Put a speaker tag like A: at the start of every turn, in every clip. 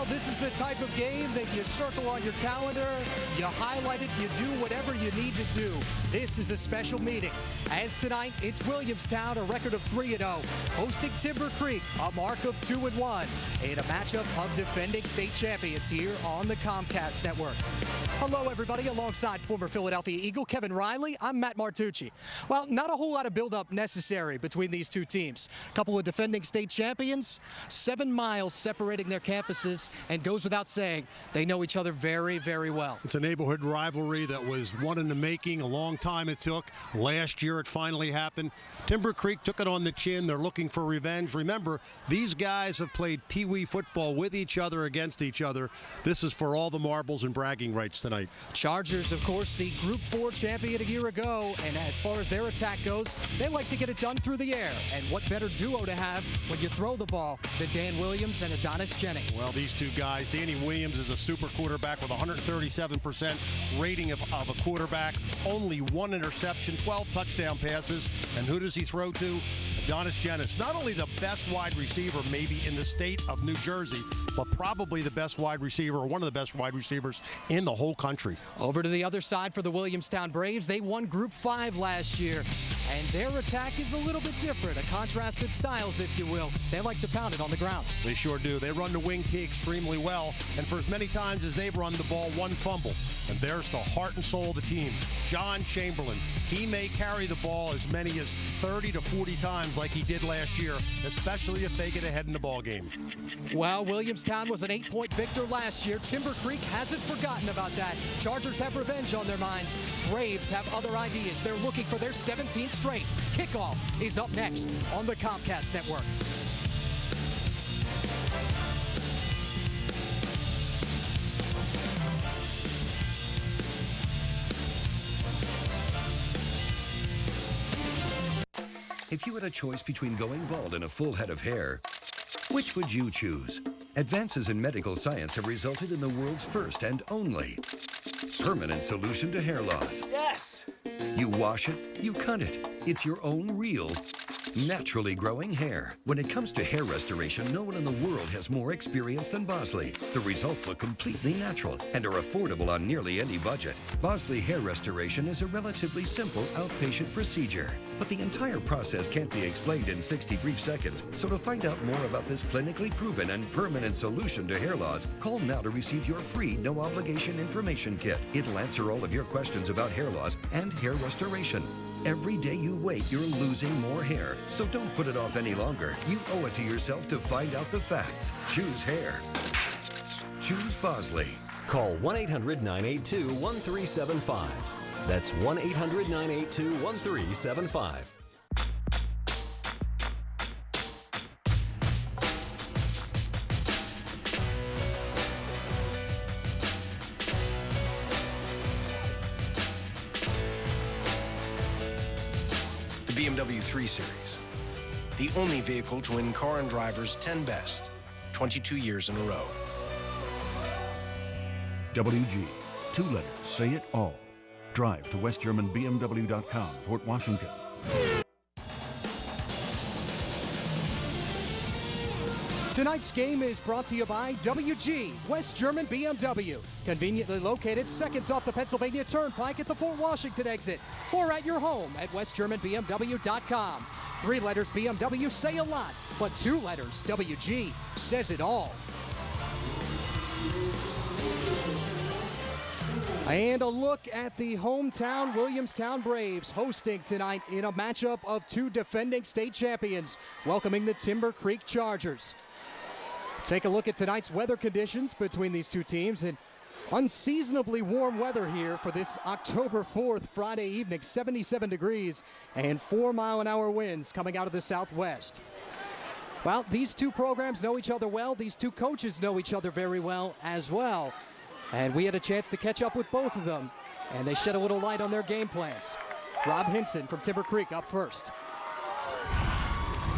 A: Well, this is the type of game that you circle on your calendar, you highlight it, you do whatever you need to do. This is a special meeting. As tonight, it's Williamstown, a record of 3-0, hosting Timber Creek, a mark of 2-1, in a matchup of defending state champions here on the Comcast Network. Hello, everybody. Alongside former Philadelphia Eagle Kevin Riley, I'm Matt Martucci. Well, not a whole lot of build-up necessary between these two teams. A couple of defending state champions, 7 miles separating their campuses, and goes without saying, they know each other very, very well.
B: It's a neighborhood rivalry that was one in the making. A long time it took. Last year it finally happened. Timber Creek took it on the chin. They're looking for revenge. Remember, these guys have played Pee-wee football with each other, against each other. This is for all the marbles and bragging rights tonight.
A: Chargers, of course, the Group 4 champion a year ago, and as far as their attack goes, they like to get it done through the air. And what better duo to have when you throw the ball than Dan Williams and Adonis Jennings?
B: Well, these two guys, Danny Williams is a super quarterback with 137% rating of a quarterback, only 1 interception, 12 touchdown passes, and who does he throw to? Adonis Jennings, not only the best wide receiver maybe in the state of New Jersey, but probably the best wide receiver, or one of the best wide receivers in the whole country.
A: Over to the other side for the Williamstown Braves. They won Group 5 last year, and their attack is a little bit different, a contrasted styles, if you will. They like to pound it on the ground.
B: They sure do. They run the wing tee extremely well, and for as many times as they've run the ball, 1 fumble. And there's the heart and soul of the team, John Chamberlain. He may carry the ball as many as 30 to 40 times like he did last year, especially if they get ahead in the ball game.
A: Well, Williamstown was an 8-point victor last year. Timber Creek hasn't forgotten about that. Chargers have revenge on their minds. Braves have other ideas. They're looking for their 17th straight. Kickoff is up next on the Comcast Network.
C: If you had a choice between going bald and a full head of hair, which would you choose? Advances in medical science have resulted in the world's first and only permanent solution to hair loss.
D: Yes!
C: You wash it, you cut it. It's your own real, naturally growing hair. When it comes to hair restoration, no one in the world has more experience than Bosley. The results look completely natural and are affordable on nearly any budget. Bosley Hair Restoration is a relatively simple outpatient procedure, but the entire process can't be explained in 60 brief seconds. So to find out more about this clinically proven and permanent solution to hair loss, call now to receive your free no-obligation information kit. It'll answer all of your questions about hair loss and hair restoration. Every day you wait, you're losing more hair. So don't put it off any longer. You owe it to yourself to find out the facts. Choose hair. Choose Bosley.
E: Call 1-800-982-1375. That's 1-800-982-1375.
F: The BMW 3 Series, the only vehicle to win Car and Driver's 10 Best, 22 years in a row.
G: WG, 2 letters, say it all. Drive to westgermanbmw.com, Fort Washington.
A: Tonight's game is brought to you by WG, West German BMW. Conveniently located seconds off the Pennsylvania Turnpike at the Fort Washington exit, or at your home at westgermanbmw.com. 3 letters BMW say a lot, but 2 letters WG says it all. And a look at the hometown Williamstown Braves hosting tonight in a matchup of 2 defending state champions, welcoming the Timber Creek Chargers. Take a look at tonight's weather conditions between these two teams, and unseasonably warm weather here for this October 4th Friday evening, 77 degrees and 4-mile-an-hour winds coming out of the southwest. Well, these two programs know each other well. These two coaches know each other very well as well. And we had a chance to catch up with both of them, and they shed a little light on their game plans. Rob Hinson from Timber Creek up first.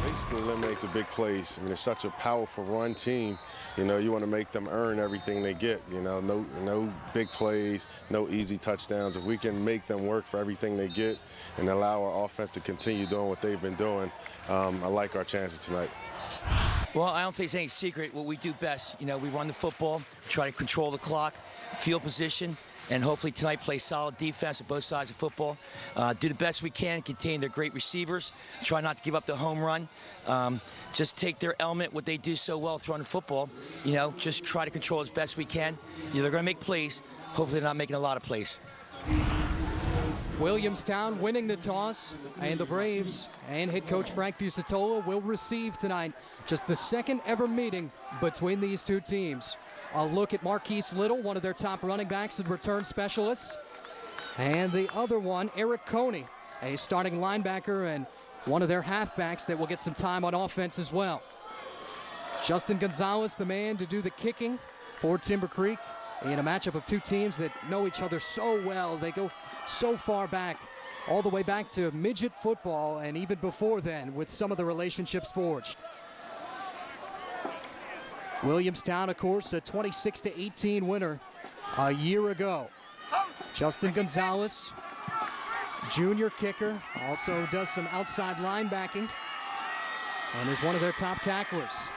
H: Basically eliminate the big plays. I mean, it's such a powerful run team. You know, you want to make them earn everything they get. You know, no big plays, no easy touchdowns. If we can make them work for everything they get and allow our offense to continue doing what they've been doing, I like our chances tonight.
D: Well, I don't think it's any secret what we do best. You know, we run the football, try to control the clock, field position, and hopefully tonight play solid defense at both sides of football. Do the best we can, contain their great receivers, try not to give up the home run. Just take their element, what they do so well, throwing the football, you know, just try to control as best we can. You know, they're going to make plays. Hopefully they're not making a lot of plays.
A: Williamstown winning the toss, and the Braves and head coach Frank Fusatola will receive tonight just the second ever meeting between these two teams. A look at Marquise Little, one of their top running backs and return specialists, and the other one, Eric Coney, a starting linebacker and one of their halfbacks that will get some time on offense as well. Justin Gonzalez, the man to do the kicking for Timber Creek in a matchup of two teams that know each other so well. They go so far back, all the way back to midget football, and even before then with some of the relationships forged. Williamstown, of course, a 26-18 winner a year ago. Justin Gonzalez, junior kicker, also does some outside linebacking and is one of their top tacklers.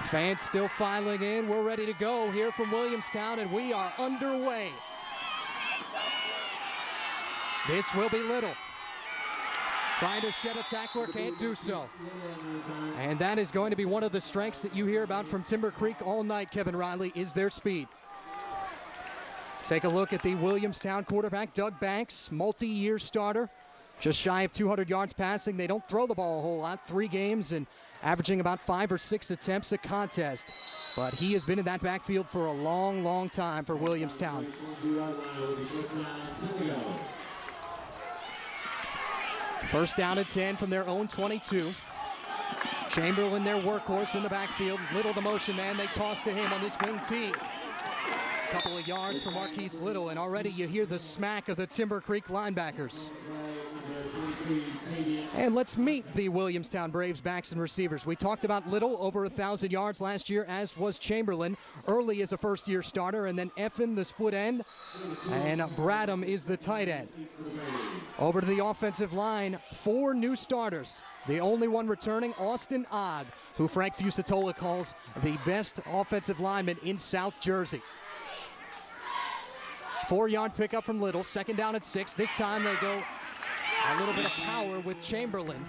A: Fans still filing in. We're ready to go here from Williamstown, and we are underway. This will be Little. Trying to shed a tackler, can't do so. And that is going to be one of the strengths that you hear about from Timber Creek all night, Kevin Riley, is their speed. Take a look at the Williamstown quarterback, Doug Banks, multi-year starter. Just shy of 200 yards passing. They don't throw the ball a whole lot, 3 games and averaging about 5 or 6 attempts a contest. But he has been in that backfield for a long, long time for Williamstown. First down and 10 from their own 22. Chamberlain, their workhorse in the backfield. Little the motion man. They toss to him on this wing tee. Couple of yards for Marquise Little, and already you hear the smack of the Timber Creek linebackers. And let's meet the Williamstown Braves backs and receivers. We talked about Little, over 1,000 yards last year, as was Chamberlain. Early as a first-year starter, and then Effen, the split end, and Bradham is the tight end. Over to the offensive line, 4 new starters. The only one returning, Austin Odd, who Frank Fusatola calls the best offensive lineman in South Jersey. 4-yard pickup from Little, second down at 6. This time they go a little bit of power with Chamberlain.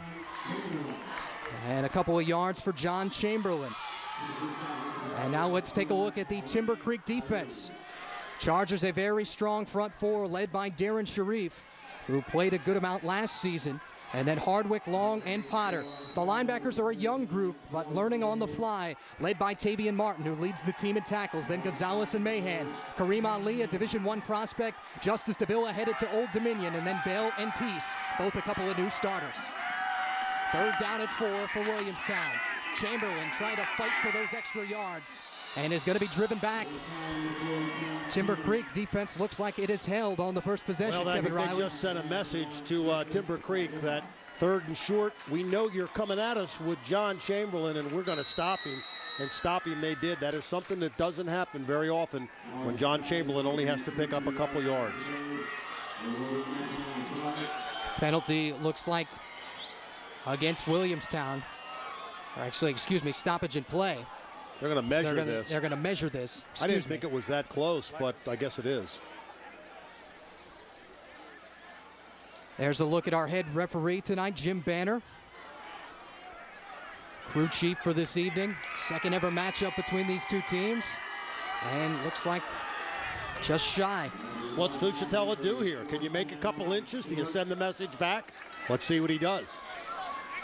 A: And a couple of yards for John Chamberlain. And now let's take a look at the Timber Creek defense. Chargers a very strong front 4 led by Darren Sharif, who played a good amount last season. And then Hardwick, Long, and Potter. The linebackers are a young group, but learning on the fly, led by Tavian Martin, who leads the team in tackles. Then Gonzalez and Mahan. Kareem Ali, a Division I prospect. Justice Davila headed to Old Dominion. And then Bell and Peace, both a couple of new starters. Third down at 4 for Williamstown. Chamberlain trying to fight for those extra yards and is going to be driven back. Timber Creek defense looks like it is held on the first possession,
B: Well,
A: Kevin Riley.
B: They just sent a message to Timber Creek that 3rd and short, we know you're coming at us with John Chamberlain, and we're going to stop him. And stop him they did. That is something that doesn't happen very often when John Chamberlain only has to pick up a couple yards.
A: Penalty looks like against Williamstown. Or actually, excuse me, stoppage in play.
B: They're going to measure this.
A: They're going to measure this.
B: I didn't think it was that close, but I guess it is.
A: There's a look at our head referee tonight, Jim Banner. Crew chief for this evening. Second ever matchup between these two teams. And looks like just shy.
B: What's Fusatella do here? Can you make a couple inches? Do you send the message back? Let's see what he does.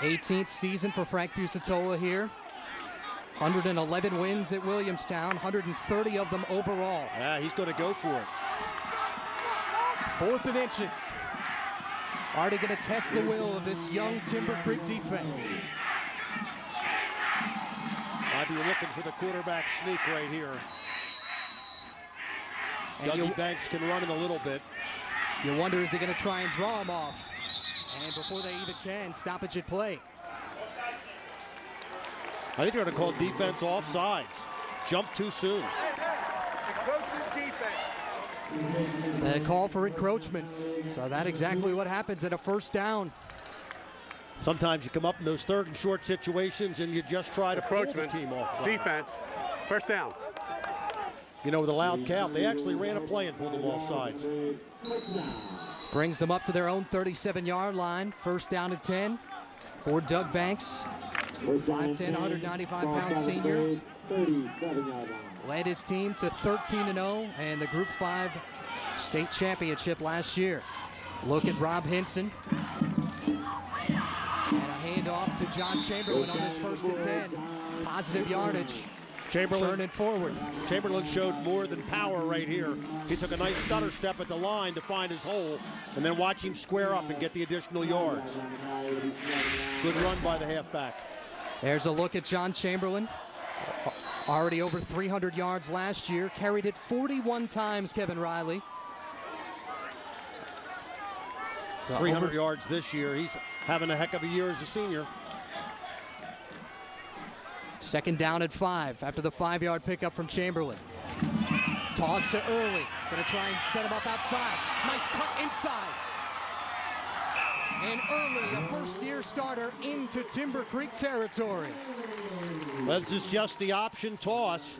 A: 18th season for Frank Fusatola here. 111 wins at Williamstown, 130 of them overall.
B: Yeah, he's going to go for it.
A: 4th and inches. Already going to test the will of this young Timber Creek defense.
B: I'd be looking for the quarterback sneak right here. Dougie Banks can run it a little bit.
A: You wonder, is he going to try and draw him off? And before they even can, stoppage at play.
B: I think they're going to call defense offsides. Jump too soon.
A: A call for encroachment. So that's exactly what happens at a first down.
B: Sometimes you come up in those third and short situations and you just try to pull the team off.
E: Defense. First down.
B: You know, with a loud count, they actually ran a play and pulled them off sides.
A: Brings them up to their own 37-yard line. First down and 10 for Doug Banks. 5'10", 195-pound senior. Led his team to 13-0 and the Group 5 state championship last year. Look at Rob Hinson. And a handoff to John Chamberlain on this 1st and 10. Positive yardage. Turning forward.
B: Chamberlain showed more than power right here. He took a nice stutter step at the line to find his hole, and then watch him square up and get the additional yards. Good run by the halfback.
A: There's a look at John Chamberlain. Already over 300 yards last year. Carried it 41 times, Kevin Riley.
B: 300 yards this year. He's having a heck of a year as a senior.
A: Second down at 5 after the 5-yard pickup from Chamberlain. Toss to Early. Gonna try and set him up outside. Nice cut inside. And Early, a first-year starter into Timber Creek territory.
B: This is just the option toss.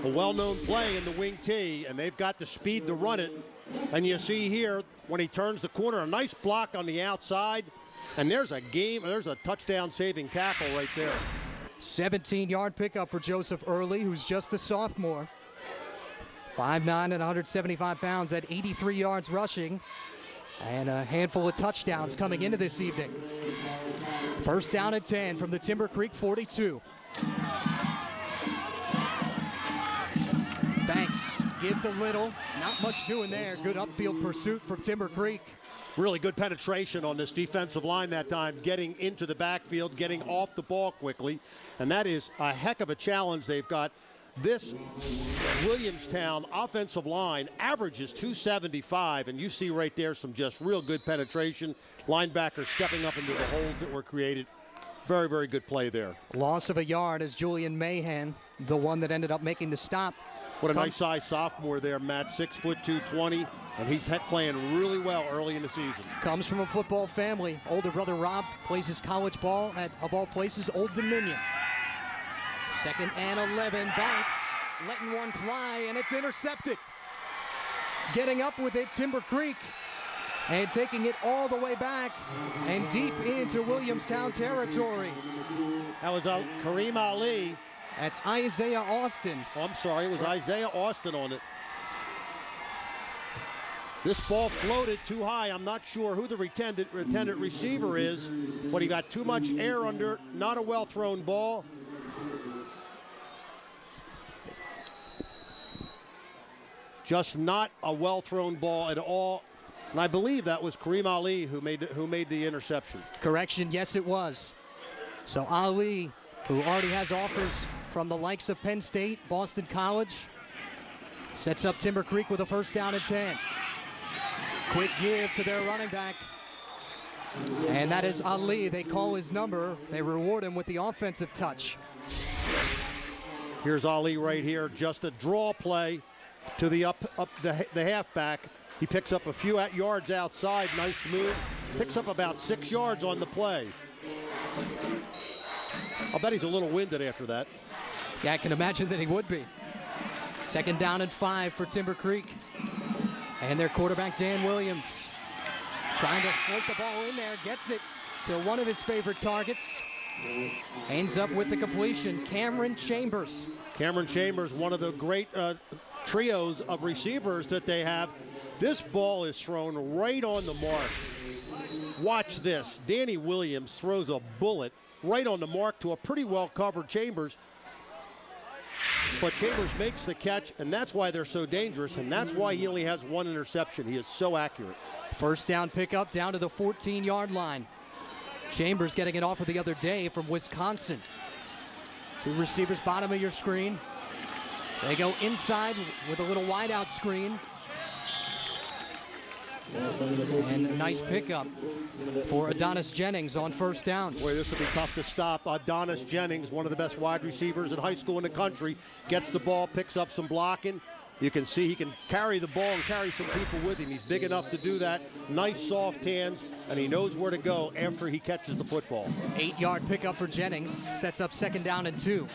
B: A well-known play in the wing tee, and they've got the speed to run it. And you see here, when he turns the corner, a nice block on the outside. And there's a touchdown-saving tackle right there.
A: 17-yard pickup for Joseph Early, who's just a sophomore. 5'9" and 175 pounds at 83 yards rushing. And a handful of touchdowns coming into this evening. First down at 10 from the Timber Creek 42. Banks give to Little. Not much doing there. Good upfield pursuit from Timber Creek.
B: Really good penetration on this defensive line that time, getting into the backfield, getting off the ball quickly. And that is a heck of a challenge they've got. This Williamstown offensive line averages 275, and you see right there some just real good penetration. Linebackers stepping up into the holes that were created. Very, very good play there.
A: Loss of a yard as Julian Mahan, the one that ended up making the stop.
B: What a nice size sophomore there, Matt, 6'2", 220, and he's playing really well early in the season.
A: Comes from a football family. Older brother Rob plays his college ball at, of all places, Old Dominion. 2nd and 11, Banks letting one fly, and it's intercepted. Getting up with it, Timber Creek, and taking it all the way back and deep into Williamstown territory.
B: That was Kareem Ali.
A: That's Isaiah Austin.
B: Oh, I'm sorry, it was Isaiah Austin on it. This ball floated too high. I'm not sure who the intended receiver is, but he got too much air under it. Not a well-thrown ball. Just not a well-thrown ball at all. And I believe that was Kareem Ali who made the interception.
A: Correction, yes it was. So Ali, who already has offers from the likes of Penn State, Boston College, sets up Timber Creek with a first down at 10. Quick give to their running back. And that is Ali. They call his number. They reward him with the offensive touch.
B: Here's Ali right here. Just a draw play to the the halfback. He picks up a few yards outside. Nice move. Picks up about 6 yards on the play. I'll bet he's a little winded after that.
A: Yeah, I can imagine that he would be. 2nd down and 5 for Timber Creek. And their quarterback, Dan Williams, trying to float the ball in there, gets it to one of his favorite targets. Ends up with the completion, Cameron Chambers.
B: Cameron Chambers, one of the great trios of receivers that they have. This ball is thrown right on the mark. Watch this. Danny Williams throws a bullet right on the mark to a pretty well-covered Chambers. But Chambers makes the catch, and that's why they're so dangerous, and that's why he only has one interception. He is so accurate.
A: First down pickup down to the 14-yard line. Chambers getting it off of the other day from Wisconsin. 2 receivers bottom of your screen. They go inside with a little wide-out screen. And a nice pickup for Adonis Jennings on first down.
B: Boy, this will be tough to stop. Adonis Jennings, one of the best wide receivers in high school in the country, gets the ball, picks up some blocking. You can see he can carry the ball and carry some people with him. He's big enough to do that. Nice soft hands, and he knows where to go after he catches the football.
A: 8-yard pickup for Jennings. Sets up 2nd down and 2.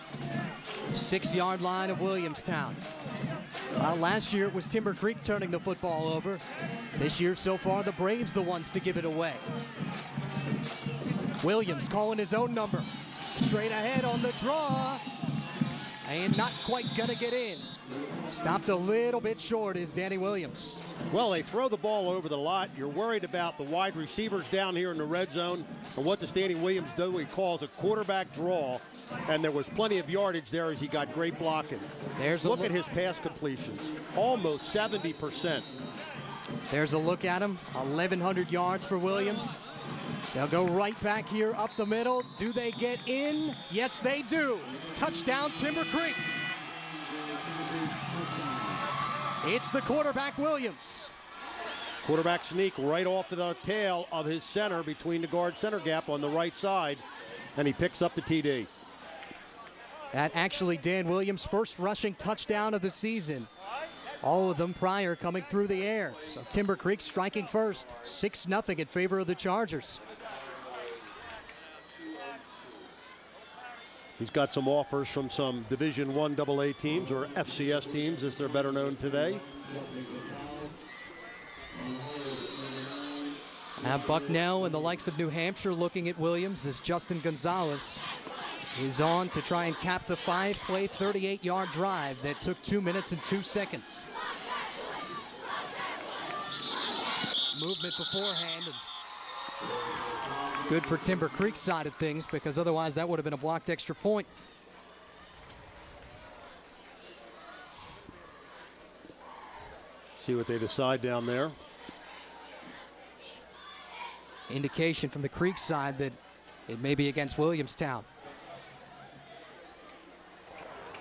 A: 6-yard line of Williamstown. Last year it was Timber Creek turning the football over. This year so far the Braves the ones to give it away. Williams calling his own number. Straight ahead on the draw. And not quite gonna get in. Stopped a little bit short is Danny Williams.
B: Well, they throw the ball over the lot. You're worried about the wide receivers down here in the red zone. And what does Danny Williams do? He calls a quarterback draw. And there was plenty of yardage there as he got great blocking. Look at his pass completions. Almost 70%.
A: There's a look at him. 1,100 yards for Williams. They'll go right back here up the middle. Do they get in? Yes, they do. Touchdown, Timber Creek. It's the quarterback, Williams.
B: Quarterback sneak right off the tail of his center between the guard-center gap on the right side, and he picks up the TD.
A: That actually Dan Williams' first rushing touchdown of the season. All of them prior coming through the air. So Timber Creek striking first, 6-0 in favor of the Chargers.
B: He's got some offers from some Division I AA teams, or FCS teams as they're better known today.
A: Bucknell and the likes of New Hampshire looking at Williams as Justin Gonzalez is on to try and cap the 5-play, 38-yard drive that took 2 minutes and 2 seconds. Movement beforehand. And good for Timber Creek's side of things, because otherwise that would have been a blocked extra point.
B: See what they decide down there.
A: Indication from the Creek side that it may be against Williamstown.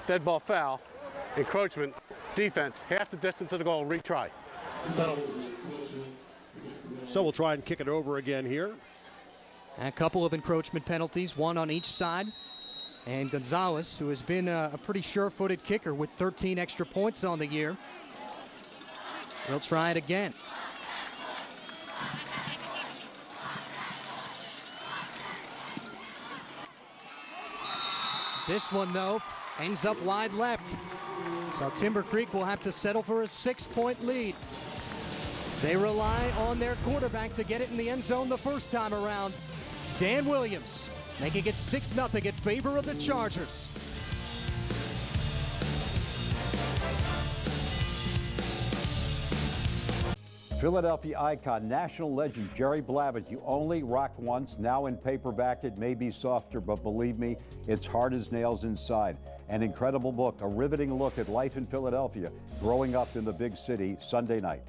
E: Dead ball foul, encroachment, defense, half the distance of the goal, retry.
B: So we'll try and kick it over again here.
A: A couple of encroachment penalties, one on each side. And Gonzalez, who has been a pretty sure-footed kicker with 13 extra points on the year, will try it again. This one, though, ends up wide left. So Timber Creek will have to settle for a 6-point lead. They rely on their quarterback to get it in the end zone the first time around. Dan Williams making it 6-0 in favor of the Chargers.
I: Philadelphia icon, national legend Jerry Blavat. You only rock once. Now in paperback, it may be softer, but believe me, it's hard as nails inside. An incredible book, a riveting look at life in Philadelphia, growing up in the big city, Sunday night.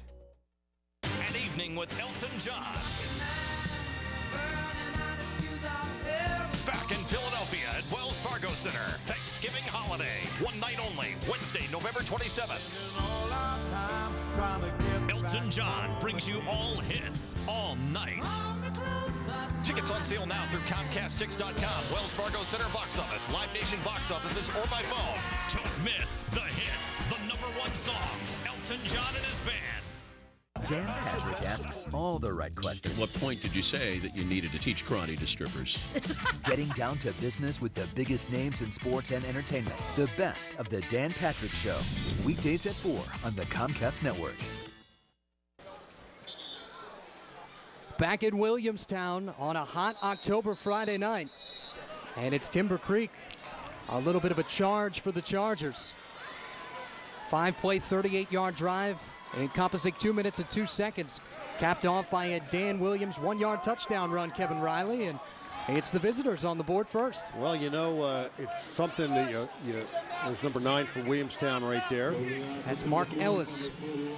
J: An evening with Elton John. Back in Philadelphia at Wells Fargo Center, Thanksgiving holiday. One night only, Wednesday, November 27th. Elton John brings you all hits, all night. Tickets on sale now through ComcastTix.com, Wells Fargo Center box office, Live Nation box offices, or by phone. Don't miss the hits, the #1 songs, Elton John and his band.
K: Dan Patrick asks all the right questions.
L: At what point did you say that you needed to teach karate to strippers?
K: Getting down to business with the biggest names in sports and entertainment. The best of the Dan Patrick Show. Weekdays at 4 on the Comcast Network.
A: Back in Williamstown on a hot October Friday night. And it's Timber Creek. A little bit of a charge for the Chargers. 5-play, 38-yard drive, encompassing 2 minutes and 2 seconds. Capped off by a Dan Williams 1-yard touchdown run, Kevin Riley, and it's the visitors on the board first.
B: Well, you know, it's something that there's number 9 for Williamstown right there.
A: That's Mark Ellis,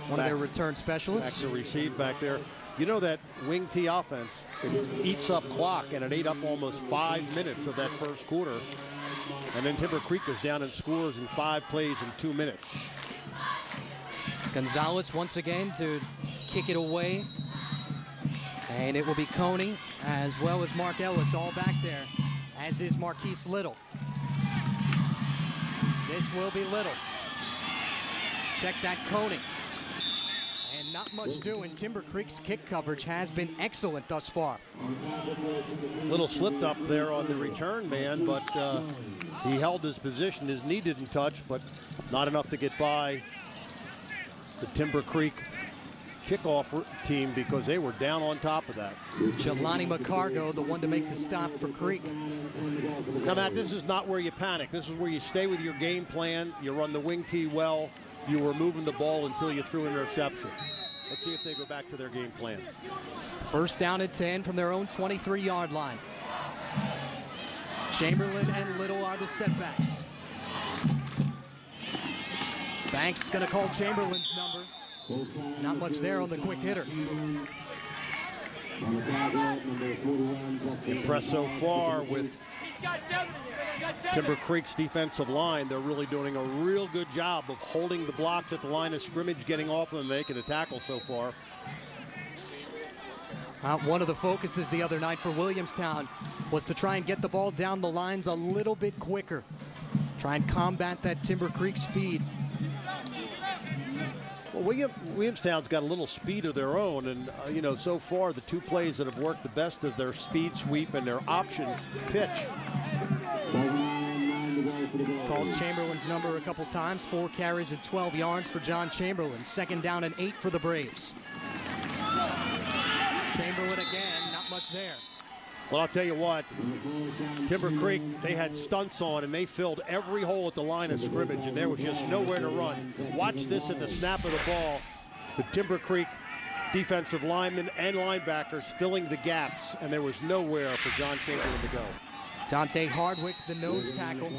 A: one of their return specialists.
B: Back to receive back there. You know that wing T offense, it eats up clock, and it ate up almost 5 minutes of that first quarter. And then Timber Creek goes down and scores in 5 plays in 2 minutes.
A: Gonzalez once again to kick it away. And it will be Coney as well as Mark Ellis all back there, as is Marquise Little. This will be Little. check that Coney. And not much doing. Timber Creek's kick coverage has been excellent thus far.
B: Little slipped up there on the return man, but he held his position. His knee didn't touch, but not enough to get by the Timber Creek kickoff team because they were down on top of that.
A: Jelani McCargo, the one to make the stop for Creek.
B: Now, Matt, this is not where you panic. This is where you stay with your game plan. You run the wing tee well. You were moving the ball until you threw an interception. Let's see if they go back to their game plan.
A: First down at 10 from their own 23-yard line. Chamberlain and Little are the setbacks. Banks going to call Chamberlain's number. Not much there on the quick hitter.
B: Impressed so far with Timber Creek's defensive line. They're really doing a real good job of holding the blocks at the line of scrimmage, getting off them and making a tackle so far.
A: One of the focuses the other night for Williamstown was to try and get the ball down the lines a little bit quicker. Try and combat that Timber Creek speed.
B: Well, Williamstown's got a little speed of their own, and so far the two plays that have worked the best is their speed sweep and their option pitch.
A: Called Chamberlain's number a couple times. 4 carries and 12 yards for John Chamberlain. Second down and 8 for the Braves. Chamberlain again, not much there.
B: Well, I'll tell you what, Timber Creek, they had stunts on, and they filled every hole at the line of scrimmage, and there was just nowhere to run. Watch this at the snap of the ball. The Timber Creek defensive linemen and linebackers filling the gaps, and there was nowhere for John Chamberlain to go.
A: Dante Hardwick, the nose tackle.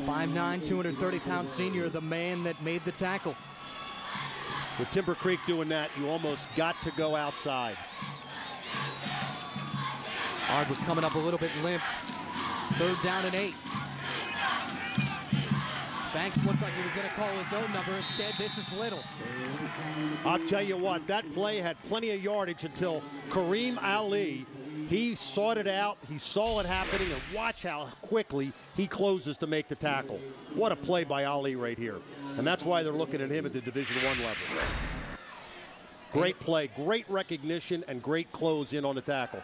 A: 5'9", 230-pound senior, the man that made the tackle.
B: With Timber Creek doing that, you almost got to go outside.
A: Hardwick coming up a little bit limp. Third down and 8. Banks looked like he was going to call his own number. Instead, this is Little.
B: I'll tell you what, that play had plenty of yardage until Kareem Ali, he sought it out, he saw it happening, and watch how quickly he closes to make the tackle. What a play by Ali right here. And that's why they're looking at him at the Division I level. Great play, great recognition, and great close in on the tackle.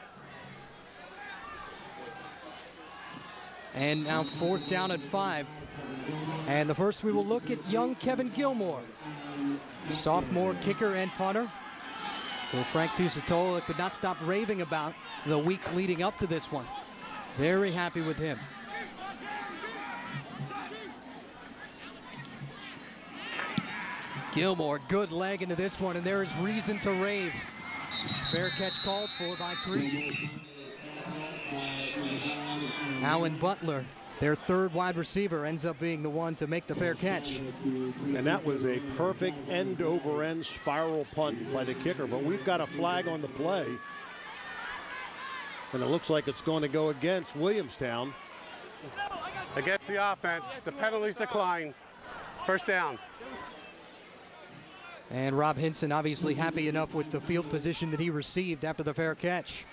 A: And now fourth down at 5. And the first we will look at young Kevin Gilmore. Sophomore kicker and punter. Well, Frank Fusatola could not stop raving about the week leading up to this one. Very happy with him. Gilmore, good leg into this one, and there is reason to rave. Fair catch called for by Creek. Alan Butler, their third wide receiver, ends up being the one to make the fair catch.
B: And that was a perfect end-over-end spiral punt by the kicker, but we've got a flag on the play. And it looks like it's going to go against Williamstown.
E: Against the offense, the penalties decline. First down.
A: And Rob Hinson obviously happy enough with the field position that he received after the fair catch.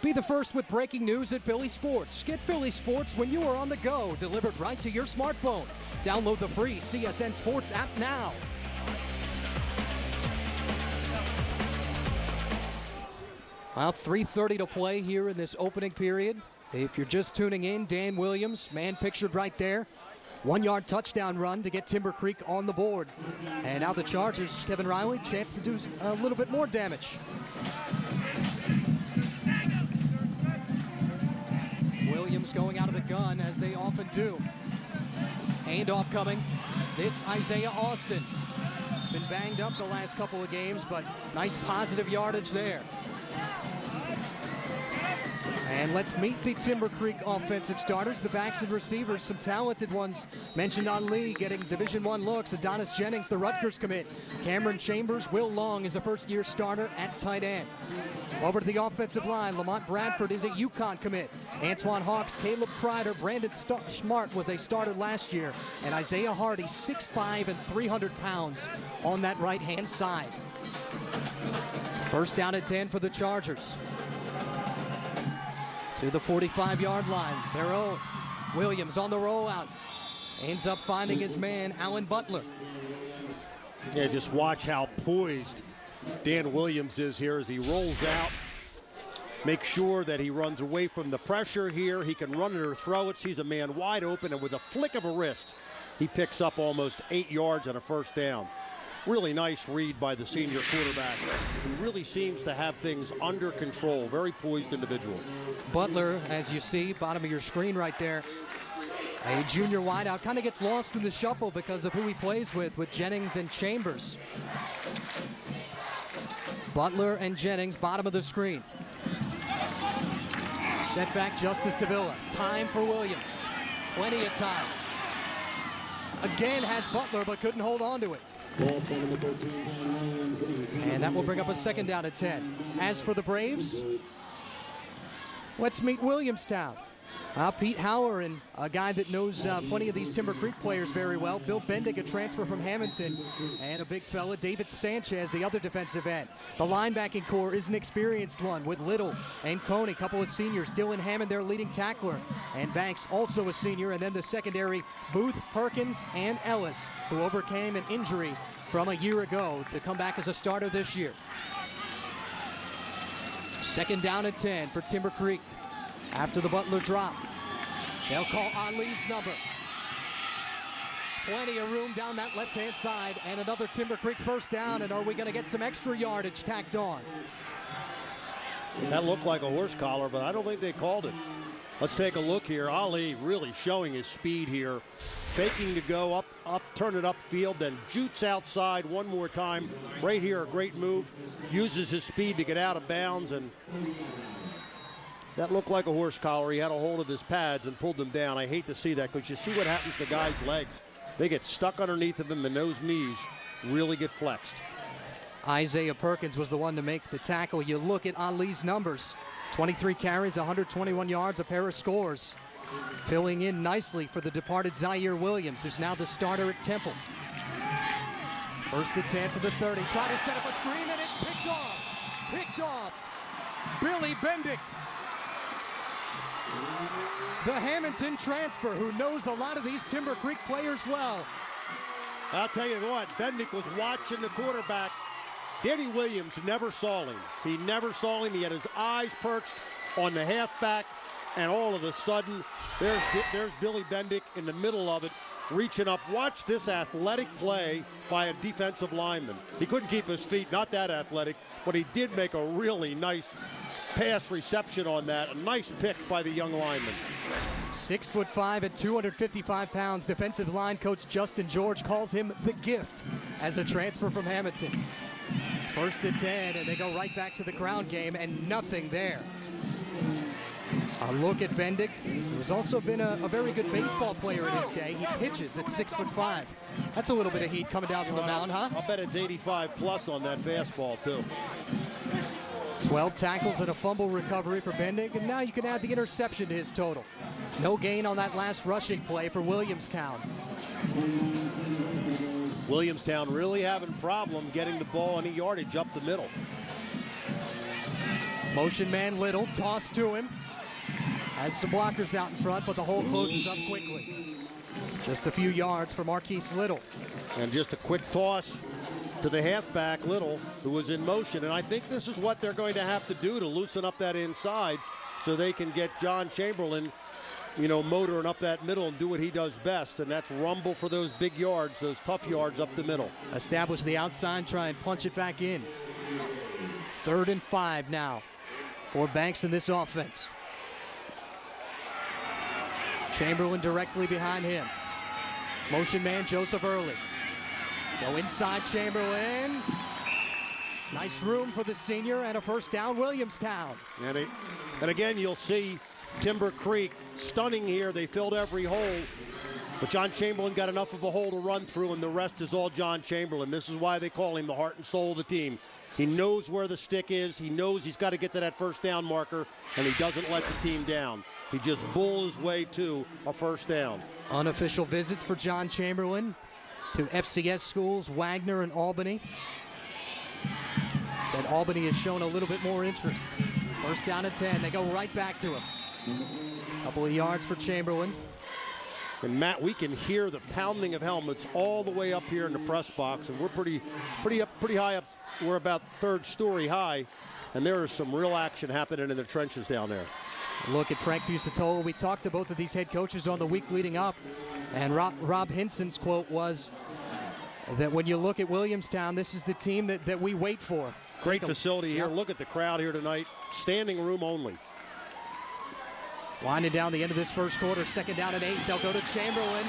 A: Be the first with breaking news at Philly Sports. Get Philly Sports when you are on the go, delivered right to your smartphone. Download the free CSN Sports app now. Well, 3:30 to play here in this opening period. If you're just tuning in, Dan Williams, man pictured right there. 1-yard touchdown run to get Timber Creek on the board. And now the Chargers, Kevin Riley, chance to do a little bit more damage. Williams going out of the gun, as they often do. Handoff coming. This Isaiah Austin. He's been banged up the last couple of games, but nice positive yardage there. And let's meet the Timber Creek offensive starters, the backs and receivers, some talented ones mentioned on Lee, getting Division I looks. Adonis Jennings, the Rutgers commit. Cameron Chambers, Will Long is a first-year starter at tight end. Over to the offensive line, Lamont Bradford is a UConn commit. Antoine Hawks, Caleb Kreider, Brandon Smart was a starter last year. And Isaiah Hardy, 6'5" and 300 pounds on that right-hand side. First down at 10 for the Chargers. To the 45-yard line, their own. Williams on the rollout. Ends up finding his man, Alan Butler.
B: Yeah, just watch how poised Dan Williams is here as he rolls out. Make sure that he runs away from the pressure here. He can run it or throw it. Sees a man wide open, and with a flick of a wrist, he picks up almost 8 yards and a first down. Really nice read by the senior quarterback, who really seems to have things under control. Very poised individual.
A: Butler, as you see, bottom of your screen right there, a junior wideout, kind of gets lost in the shuffle because of who he plays with Jennings and Chambers. Butler and Jennings, bottom of the screen. Setback, Justice Davila. Time for Williams. Plenty of time. Again has Butler, but couldn't hold on to it. And that will bring up a second down at 10. As for the Braves, let's meet Williamstown. Pete Hauer, and a guy that knows plenty of these Timber Creek players very well. Bill Bendick, a transfer from Hamilton, and a big fella, David Sanchez, the other defensive end. The linebacking core is an experienced one with Little and Coney, a couple of seniors. Dylan Hammond, their leading tackler, and Banks, also a senior. And then the secondary, Booth, Perkins, and Ellis, who overcame an injury from a year ago to come back as a starter this year. Second down at 10 for Timber Creek. After the Butler drop, they'll call Ali's number. Plenty of room down that left-hand side, and another Timber Creek first down, and are we going to get some extra yardage tacked on?
B: That looked like a horse collar, but I don't think they called it. Let's take a look here. Ali really showing his speed here. Faking to go up, turn it upfield, then jutes outside one more time. Right here, a great move. Uses his speed to get out of bounds, and that looked like a horse collar. He had a hold of his pads and pulled them down. I hate to see that because you see what happens to guys' legs. They get stuck underneath of him, and those knees really get flexed.
A: Isaiah Perkins was the one to make the tackle. You look at Ali's numbers. 23 carries, 121 yards, a pair of scores. Filling in nicely for the departed Zaire Williams, who's now the starter at Temple. First and 10 for the 30. Try to set up a screen, and it's picked off. Picked off. Billy Bendick, the Hamilton transfer, who knows a lot of these Timber Creek players well.
B: I'll tell you what, Bendick was watching the quarterback. Danny Williams never saw him. He never saw him. He had his eyes perched on the halfback, and all of a sudden, there's Billy Bendick in the middle of it, reaching up. Watch this athletic play by a defensive lineman. He couldn't keep his feet, not that athletic, but he did make a really nice pass reception on that. A nice pick by the young lineman.
A: 6'5" at 255 pounds, defensive line coach Justin George calls him the gift as a transfer from Hamilton. First and 10, and they go right back to the ground game, and nothing there. A look at Bendick, who's also been a very good baseball player in his day. He pitches at 6'5". That's a little bit of heat coming down from the mound, huh?
B: I'll bet it's 85 plus on that fastball, too.
A: 12 tackles and a fumble recovery for Bendick, and now you can add the interception to his total. No gain on that last rushing play for Williamstown.
B: Williamstown really having a problem getting the ball any yardage up the middle.
A: Motion man Little, toss to him. Has some blockers out in front, but the hole closes up quickly. Just a few yards for Marquise Little.
B: And just a quick toss to the halfback, Little, who was in motion. And I think this is what they're going to have to do to loosen up that inside so they can get John Chamberlain, motoring up that middle and do what he does best, and that's rumble for those big yards, those tough yards up the middle.
A: Establish the outside, try and punch it back in. 3rd and 5 now for Banks in this offense. Chamberlain directly behind him. Motion man Joseph Early. Go inside Chamberlain. Nice room for the senior, and a first down, Williamstown.
B: And again, you'll see Timber Creek stunning here. They filled every hole, but John Chamberlain got enough of a hole to run through, and the rest is all John Chamberlain. This is why they call him the heart and soul of the team. He knows where the stick is. He knows he's got to get to that first down marker, and he doesn't let the team down. He just bulls his way to a first down.
A: Unofficial visits for John Chamberlain to FCS schools, Wagner and Albany. Said Albany has shown a little bit more interest. First down at 10. They go right back to him. Couple of yards for Chamberlain.
B: And Matt, we can hear the pounding of helmets all the way up here in the press box, and we're pretty high up. We're about third story high, and there is some real action happening in the trenches down there.
A: Look at Frank Fusatola. We talked to both of these head coaches on the week leading up, and Rob Hinson's quote was that when you look at Williamstown, this is the team that we wait for.
B: Great facility here. Look at the crowd here tonight. Standing room only.
A: Winding down the end of this first quarter, second down and 8. They'll go to Chamberlain.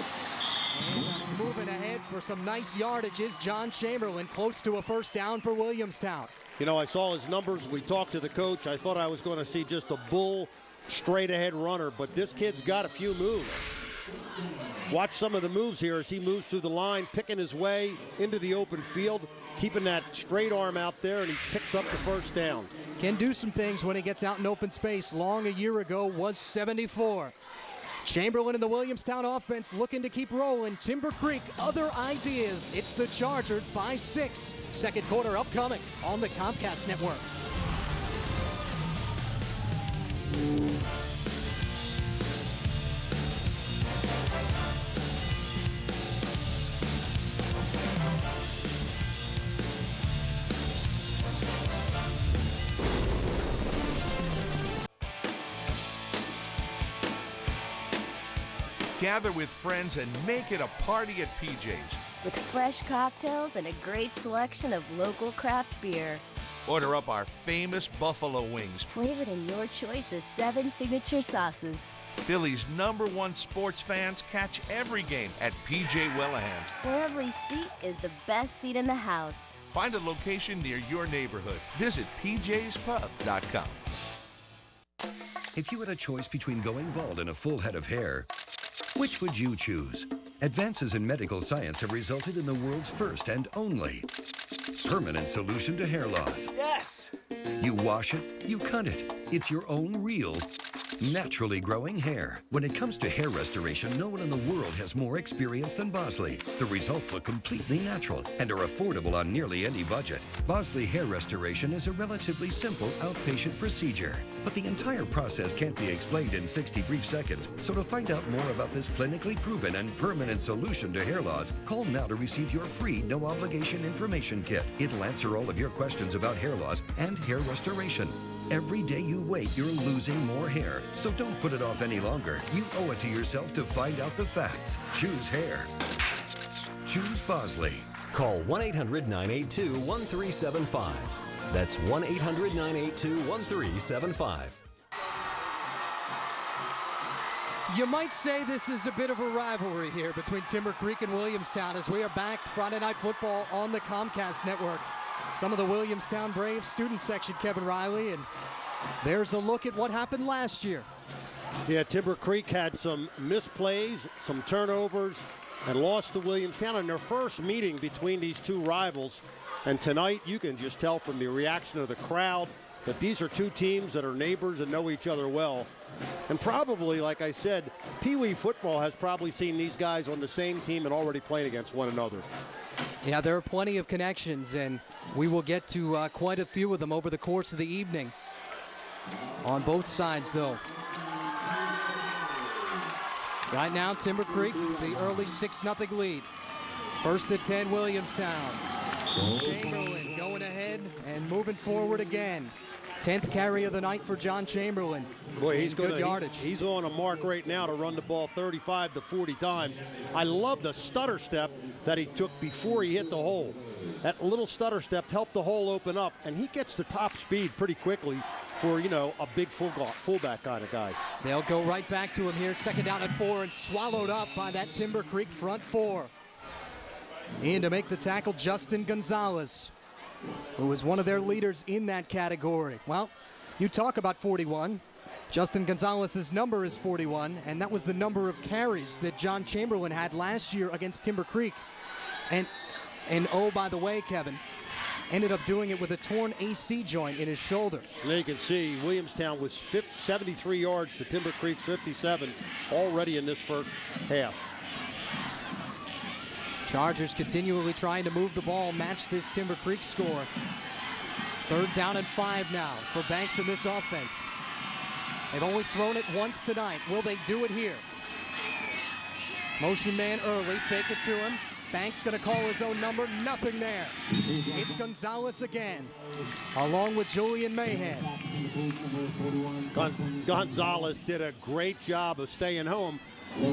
A: And moving ahead for some nice yardages. John Chamberlain close to a first down for Williamstown.
B: You know, I saw his numbers. We talked to the coach. I thought I was going to see just a bull straight ahead runner, but this kid's got a few moves. Watch some of the moves here as he moves through the line, picking his way into the open field, keeping that straight arm out there, and he picks up the first down.
A: Can do some things when he gets out in open space. Long a year ago was 74. Chamberlain and the Williamstown offense looking to keep rolling. Timber Creek, other ideas. It's the Chargers by 6. Second quarter upcoming on the Comcast Network.
M: Gather with friends and make it a party at PJ's.
N: With fresh cocktails and a great selection of local craft beer.
M: Order up our famous buffalo wings.
N: Flavored in your choice of 7 signature sauces.
M: Philly's #1 sports fans catch every game at PJ Welahan's.
N: Where every seat is the best seat in the house.
M: Find a location near your neighborhood. Visit pjspub.com.
C: If you had a choice between going bald and a full head of hair, which would you choose? Advances in medical science have resulted in the world's first and only permanent solution to hair loss.
D: Yes!
C: You wash it, you cut it. It's your own real, naturally growing hair. When it comes to hair restoration, no one in the world has more experience than Bosley. The results look completely natural and are affordable on nearly any budget. Bosley hair restoration is a relatively simple outpatient procedure, but the entire process can't be explained in 60 brief seconds. So to find out more about this clinically proven and permanent solution to hair loss, call now to receive your free no-obligation information kit. It'll answer all of your questions about hair loss and hair restoration. Every day you wait, you're losing more hair. So don't put it off any longer. You owe it to yourself to find out the facts. Choose hair. Choose Bosley.
O: Call 1-800-982-1375. That's 1-800-982-1375.
A: You might say this is a bit of a rivalry here between Timber Creek and Williamstown as we are back Friday Night Football on the Comcast Network. Some of the Williamstown Braves student section, Kevin Riley, and there's a look at what happened last year.
B: Yeah, Timber Creek had some misplays, some turnovers, and lost to Williamstown in their first meeting between these two rivals. And tonight, you can just tell from the reaction of the crowd that these are two teams that are neighbors and know each other well. And probably, like I said, Pee Wee football has probably seen these guys on the same team and already playing against one another.
A: Yeah, there are plenty of connections, and we will get to quite a few of them over the course of the evening. On both sides, though. Right now, Timber Creek, the early 6-0 lead. First and 10, Williamstown. Chamberlain going ahead and moving forward again. 10th carry of the night for John Chamberlain.
B: Boy, he's
A: good yardage.
B: He's on a mark right now to run the ball 35 to 40 times. I love the stutter step that he took before he hit the hole. That little stutter step helped the hole open up, and he gets the top speed pretty quickly for, you know, a big fullback kind of guy.
A: They'll go right back to him here. Second down and 4 and swallowed up by that Timber Creek front 4. In to make the tackle, Justin Gonzalez, who is one of their leaders in that category. Well, you talk about 41. Justin Gonzalez's number is 41, and that was the number of carries that John Chamberlain had last year against Timber Creek. And oh, by the way, Kevin, ended up doing it with a torn AC joint in his shoulder.
B: And there you can see Williamstown was 73 yards to Timber Creek's 57 already in this first half.
A: Chargers continually trying to move the ball, match this Timber Creek score. Third down and 5 now for Banks in this offense. They've only thrown it once tonight. Will they do it here? Motion man early, fake it to him. Banks gonna call his own number, nothing there. It's Gonzalez again, along with Julian Mahan.
B: Gonzalez did a great job of staying home.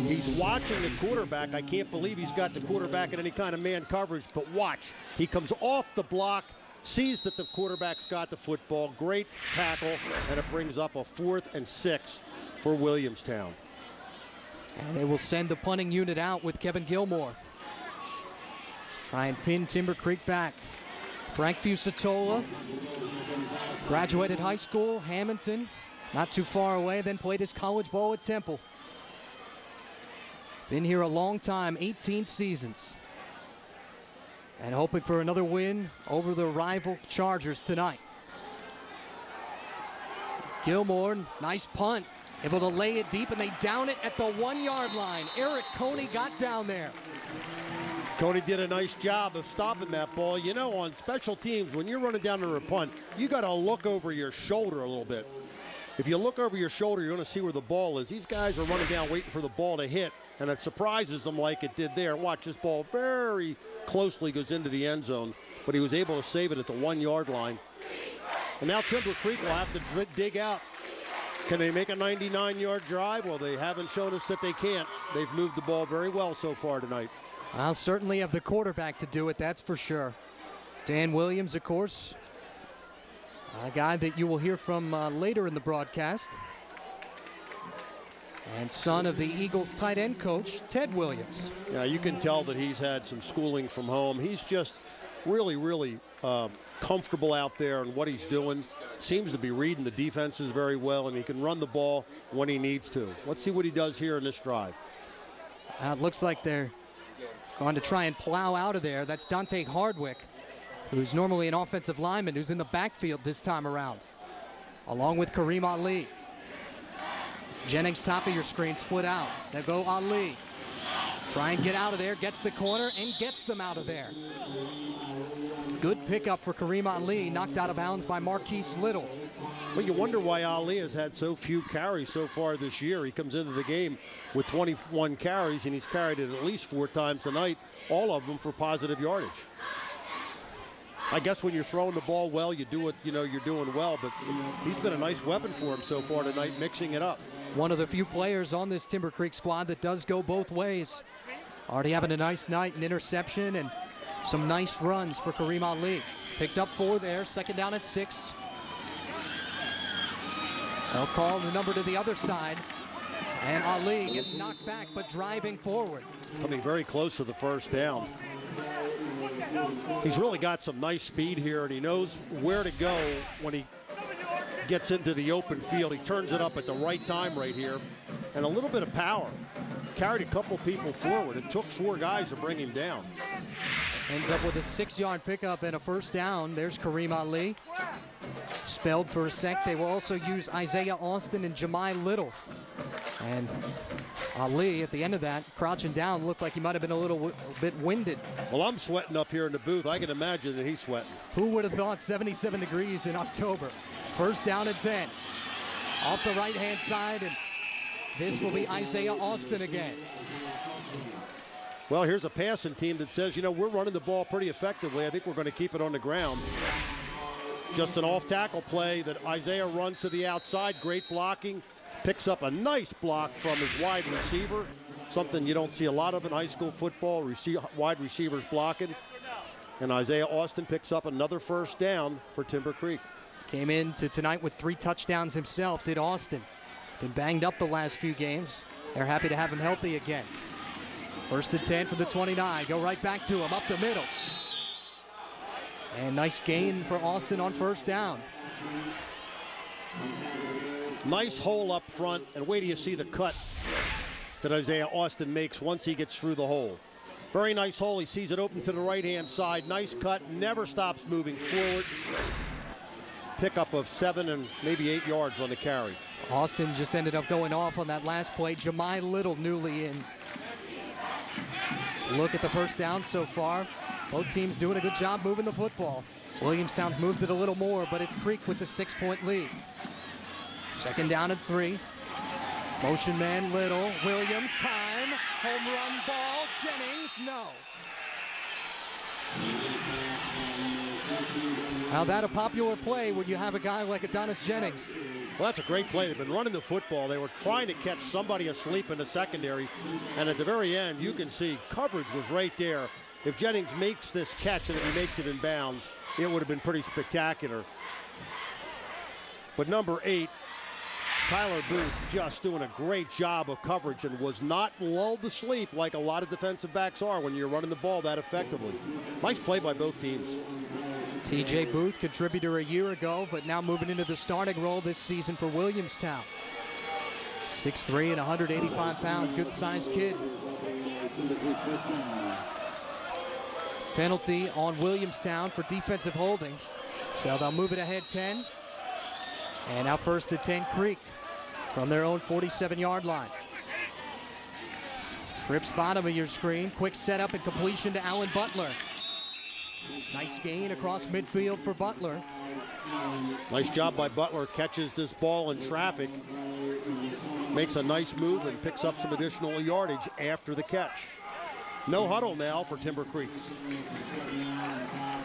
B: He's watching the quarterback. I can't believe he's got the quarterback in any kind of man coverage, but watch. He comes off the block, sees that the quarterback's got the football. Great tackle, and it brings up a 4th and 6 for Williamstown.
A: And they will send the punting unit out with Kevin Gilmore. Try and pin Timber Creek back. Frank Fusatola, graduated high school, Hamilton, not too far away, then played his college ball at Temple. Been here a long time, 18 seasons. And hoping for another win over the rival Chargers tonight. Gilmore, nice punt, able to lay it deep, and they down it at the 1-yard line. Eric Coney got down there.
B: Coney did a nice job of stopping that ball. You know, on special teams, when you're running down to a punt, you got to look over your shoulder a little bit. If you look over your shoulder, you're going to see where the ball is. These guys are running down waiting for the ball to hit, and it surprises them like it did there. Watch, this ball very closely goes into the end zone, but he was able to save it at the 1-yard line. And now Timber Creek will have to dig out. Can they make a 99-yard drive? Well, they haven't shown us that they can't. They've moved the ball very well so far tonight.
A: I'll certainly have the quarterback to do it, that's for sure. Dan Williams, of course, a guy that you will hear from later in the broadcast. And son of the Eagles tight end coach, Ted Williams.
B: Yeah, you can tell that he's had some schooling from home. He's just really comfortable out there in what he's doing. Seems to be reading the defenses very well, and he can run the ball when he needs to. Let's see what he does here in this drive.
A: It looks like they're going to try and plow out of there. That's Dante Hardwick, who's normally an offensive lineman, who's in the backfield this time around, along with Kareem Ali. Jennings, top of your screen, split out. They go Ali. Try and get out of there, gets the corner, and gets them out of there. Good pickup for Kareem Ali, knocked out of bounds by Marquise Little.
B: Well, you wonder why Ali has had so few carries so far this year. He comes into the game with 21 carries, and he's carried it at least 4 times tonight, all of them for positive yardage. I guess when you're throwing the ball well, you do it, you're doing well, but he's been a nice weapon for him so far tonight, mixing it up.
A: One of the few players on this Timber Creek squad that does go both ways. Already having a nice night, an interception, and some nice runs for Kareem Ali. Picked up 4 there, second down at 6. They'll call the number to the other side. And Ali gets knocked back, but driving forward.
B: Coming very close to the first down. He's really got some nice speed here, and he knows where to go when he gets into the open field. He turns it up at the right time right here. And a little bit of power. Carried a couple people forward. It took 4 guys to bring him down.
A: Ends up with a 6-yard pickup and a first down. There's Kareem Ali. Spelled for a sec. They will also use Isaiah Austin and Jemai Little. And Ali, at the end of that, crouching down, looked like he might have been a little bit winded.
B: Well, I'm sweating up here in the booth. I can imagine that he's sweating.
A: Who would have thought 77 degrees in October? First down and 10. Off the right-hand side, and this will be Isaiah Austin again.
B: Well, here's a passing team that says, we're running the ball pretty effectively. I think we're going to keep it on the ground. Just an off-tackle play that Isaiah runs to the outside. Great blocking. Picks up a nice block from his wide receiver. Something you don't see a lot of in high school football, wide receivers blocking. And Isaiah Austin picks up another first down for Timber Creek.
A: Came into tonight with 3 touchdowns himself, did Austin. Been banged up the last few games. They're happy to have him healthy again. First and 10 from the 29. Go right back to him, up the middle. And nice gain for Austin on first down.
B: Nice hole up front, and wait till you see the cut that Isaiah Austin makes once he gets through the hole. Very nice hole. He sees it open to the right-hand side. Nice cut, never stops moving forward. Pickup of 7 and maybe 8 yards on the carry.
A: Austin just ended up going off on that last play. Jemai Little newly in. Look at the first down so far. Both teams doing a good job moving the football. Williamstown's moved it a little more, but it's Creek with the 6-point lead. Second down and 3. Motion man Little. Williams, time. Home run ball. Jennings, no. Now that a popular play when you have a guy like Adonis Jennings.
B: Well, that's a great play. They've been running the football. They were trying to catch somebody asleep in the secondary. And at the very end, you can see coverage was right there. If Jennings makes this catch and if he makes it in bounds, it would have been pretty spectacular. But number 8, Tyler Booth, just doing a great job of coverage and was not lulled to sleep like a lot of defensive backs are when you're running the ball that effectively. Nice play by both teams.
A: TJ Booth, contributor a year ago, but now moving into the starting role this season for Williamstown. 6'3" and 185 pounds, good-sized kid. Penalty on Williamstown for defensive holding. So they'll move it ahead 10. And now first to 10 Creek from their own 47-yard line. Trips bottom of your screen. Quick setup and completion to Alan Butler. Nice gain across midfield for Butler.
B: Nice job by Butler. Catches this ball in traffic. Makes a nice move and picks up some additional yardage after the catch. No huddle now for Timber Creek.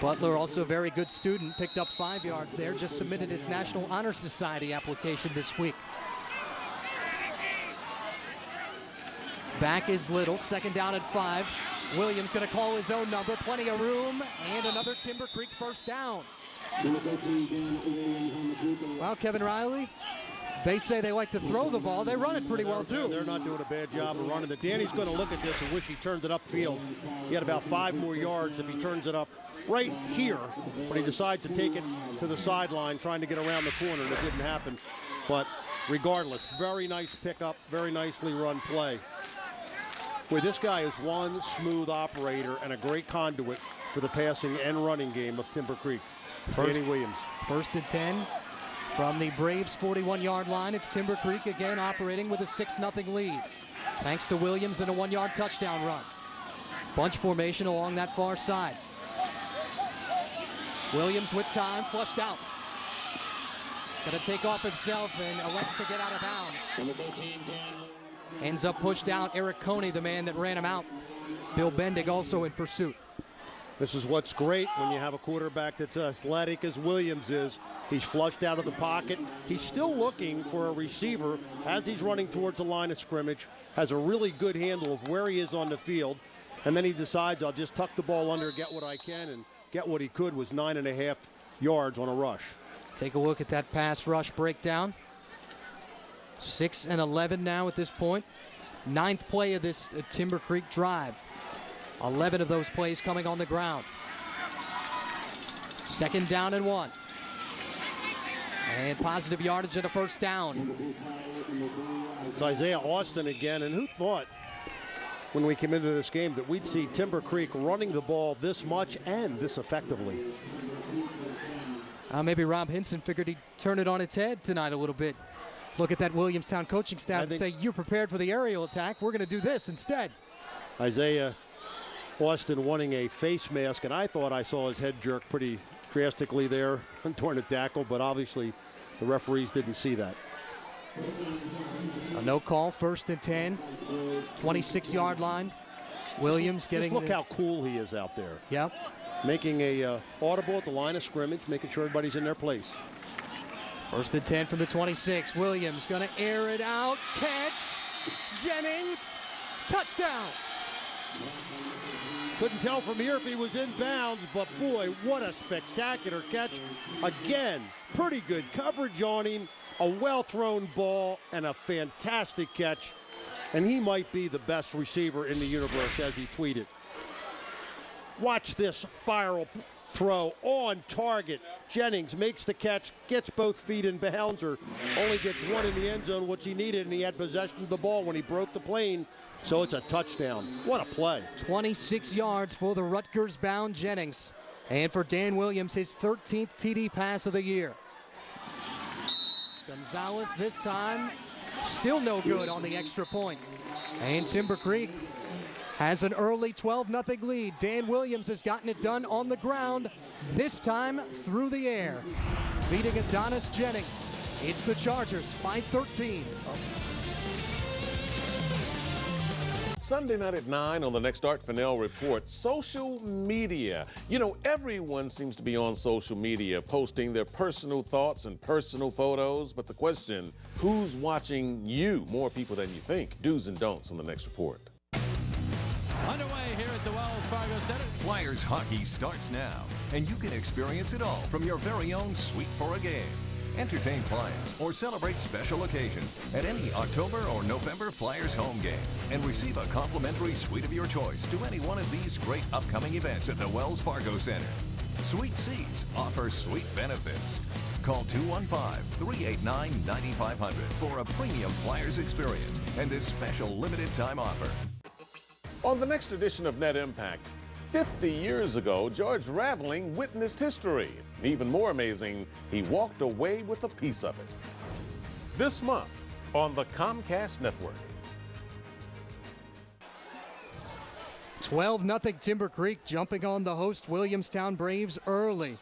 A: Butler, also a very good student, picked up 5 yards there, just submitted his National Honor Society application this week. Back is Little, second down at 5. Williams gonna call his own number, plenty of room, and another Timber Creek first down. Well, Kevin Riley, they say they like to throw the ball. They run it pretty well, too.
B: They're not doing a bad job of running it. Danny's going to look at this and wish he turned it upfield. He had about 5 more yards if he turns it up right here, but he decides to take it to the sideline, trying to get around the corner, and it didn't happen. But regardless, very nice pickup, very nicely run play. Boy, this guy is one smooth operator and a great conduit for the passing and running game of Timber Creek. Danny Williams.
A: First and 10 from the Braves' 41-yard line. It's Timber Creek again operating with a 6-0 lead. Thanks to Williams and a 1-yard touchdown run. Bunch formation along that far side. Williams with time, flushed out. Gonna take off himself and elects to get out of bounds. Ends up pushed out. Eric Coney, the man that ran him out. Bill Bendig also in pursuit.
B: This is what's great when you have a quarterback that's athletic as Williams is. He's flushed out of the pocket. He's still looking for a receiver as he's running towards the line of scrimmage. Has a really good handle of where he is on the field. And then he decides, I'll just tuck the ball under, get what I can, and get what he could was 9.5 yards on a rush.
A: Take a look at that pass rush breakdown. 6 and 11 now at this point. 9th play of this Timber Creek drive. 11 of those plays coming on the ground. Second down and 1. And positive yardage and a first down.
B: It's Isaiah Austin again, and who thought when we came into this game that we'd see Timber Creek running the ball this much and this effectively?
A: Maybe Rob Hinson figured he'd turn it on its head tonight a little bit. Look at that Williamstown coaching staff and say, you're prepared for the aerial attack. We're going to do this instead.
B: Isaiah Austin wanting a face mask, and I thought I saw his head jerk pretty drastically there during the tackle, but obviously the referees didn't see that.
A: A no call, first and 10, 26-yard line. Williams getting...
B: Just look how cool he is out there.
A: Yep.
B: Making a audible at the line of scrimmage, making sure everybody's in their place.
A: First and 10 from the 26. Williams going to air it out. Catch. Jennings. Touchdown.
B: Couldn't tell from here if he was in bounds, but boy, what a spectacular catch. Again, pretty good coverage on him, a well-thrown ball, and a fantastic catch. And he might be the best receiver in the universe, as he tweeted. Watch this spiral throw on target. Jennings makes the catch, gets both feet in bounds, or only gets one in the end zone, which he needed, and he had possession of the ball when he broke the plane. So it's a touchdown. What a play.
A: 26 yards for the Rutgers-bound Jennings. And for Dan Williams, his 13th TD pass of the year. Gonzalez this time, still no good on the extra point. And Timber Creek has an early 12-0 lead. Dan Williams has gotten it done on the ground, this time through the air. Beating Adonis Jennings. It's the Chargers by 13.
O: Sunday night at 9 on the Next Art Fennell Report, social media. You know, everyone seems to be on social media posting their personal thoughts and personal photos, but the question, who's watching you? More people than you think. Do's and don'ts on the next report.
P: Underway here at the Wells Fargo Center.
Q: Flyers hockey starts now, and you can experience it all from your very own suite for a game. Entertain clients or celebrate special occasions at any October or November Flyers home game and receive a complimentary suite of your choice to any one of these great upcoming events at the Wells Fargo Center. Sweet seats offer sweet benefits. Call 215-389-9500 for a premium Flyers experience and this special limited time offer.
O: On the next edition of Net Impact, 50 years ago, George Raveling witnessed history. Even more amazing, he walked away with a piece of it. This month on the Comcast Network.
A: 12-0 Timber Creek jumping on the host Williamstown Braves early.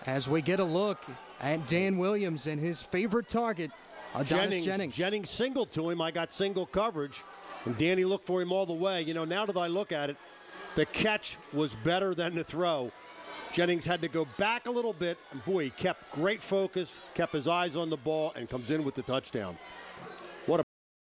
A: As we get a look at Dan Williams and his favorite target, Adonis Jennings.
B: Jennings singled to him. I got single coverage, and Danny looked for him all the way. You know, now that I look at it, the catch was better than the throw. Jennings had to go back a little bit, and boy, he kept great focus, kept his eyes on the ball, and comes in with the touchdown.